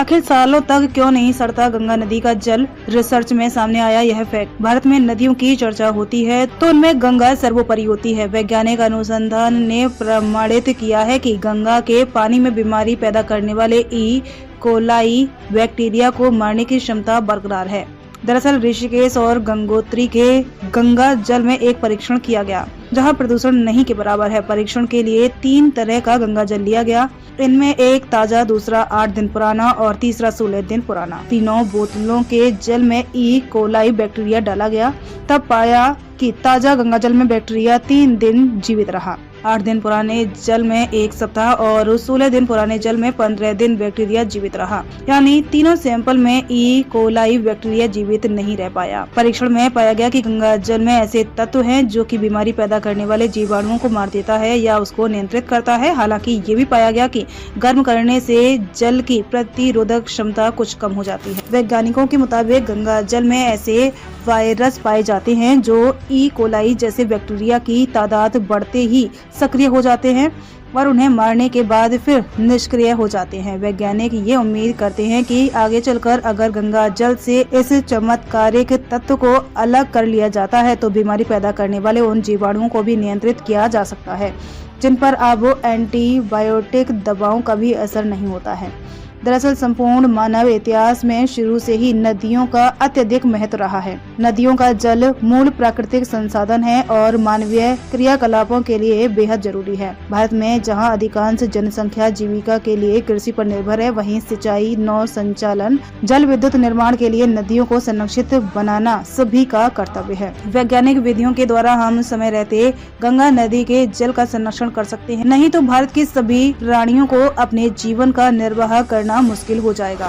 आखिर सालों तक क्यों नहीं सड़ता गंगा नदी का जल? रिसर्च में सामने आया यह फैक्ट। भारत में नदियों की चर्चा होती है तो उनमें गंगा सर्वोपरि होती है। वैज्ञानिक अनुसंधान ने प्रमाणित किया है कि गंगा के पानी में बीमारी पैदा करने वाले ई कोलाई बैक्टीरिया को मारने की क्षमता बरकरार है। दरअसल ऋषिकेश और गंगोत्री के गंगा जल में एक परीक्षण किया गया जहां प्रदूषण नहीं के बराबर है। परीक्षण के लिए 3 तरह का गंगा जल लिया गया। इनमें एक ताजा, दूसरा 8 दिन पुराना और तीसरा 16 दिन पुराना। तीनों बोतलों के जल में ई कोलाई बैक्टीरिया डाला गया। तब पाया कि ताजा गंगा जल में बैक्टीरिया 3 दिन जीवित रहा। 8 दिन पुराने जल में 1 सप्ताह और 16 दिन पुराने जल में 15 दिन बैक्टीरिया जीवित रहा। यानी तीनों सैंपल में ई कोलाई बैक्टीरिया जीवित नहीं रह पाया। परीक्षण में पाया गया कि गंगा जल में ऐसे तत्व हैं जो कि बीमारी पैदा करने वाले जीवाणुओं को मार देता है या उसको नियंत्रित करता है। हालांकि ये भी पाया गया कि गर्म करने से जल की प्रतिरोधक क्षमता कुछ कम हो जाती है। वैज्ञानिकों के मुताबिक गंगा जल में ऐसे वायरस पाए जाते हैं जो ई कोलाई जैसे बैक्टीरिया की तादाद बढ़ते ही सक्रिय हो जाते हैं और उन्हें मारने के बाद फिर निष्क्रिय हो जाते हैं। वैज्ञानिक ये उम्मीद करते हैं कि आगे चलकर अगर गंगा जल से इस चमत्कारिक तत्व को अलग कर लिया जाता है तो बीमारी पैदा करने वाले उन जीवाणुओं को भी नियंत्रित किया जा सकता है जिन पर अब एंटीबायोटिक दवाओं का भी असर नहीं होता है। दरअसल संपूर्ण मानव इतिहास में शुरू से ही नदियों का अत्यधिक महत्व रहा है। नदियों का जल मूल प्राकृतिक संसाधन है और मानवीय क्रियाकलापों के लिए बेहद जरूरी है। भारत में जहां अधिकांश जनसंख्या जीविका के लिए कृषि पर निर्भर है, वहीं सिंचाई, नौ संचालन, जल विद्युत निर्माण के लिए नदियों को संरक्षित बनाना सभी का कर्तव्य है। वैज्ञानिक विधियों के द्वारा हम समय रहते गंगा नदी के जल का संरक्षण कर सकते हैं, नहीं तो भारत की सभी प्राणियों को अपने जीवन का निर्वाह करना मुश्किल हो जाएगा।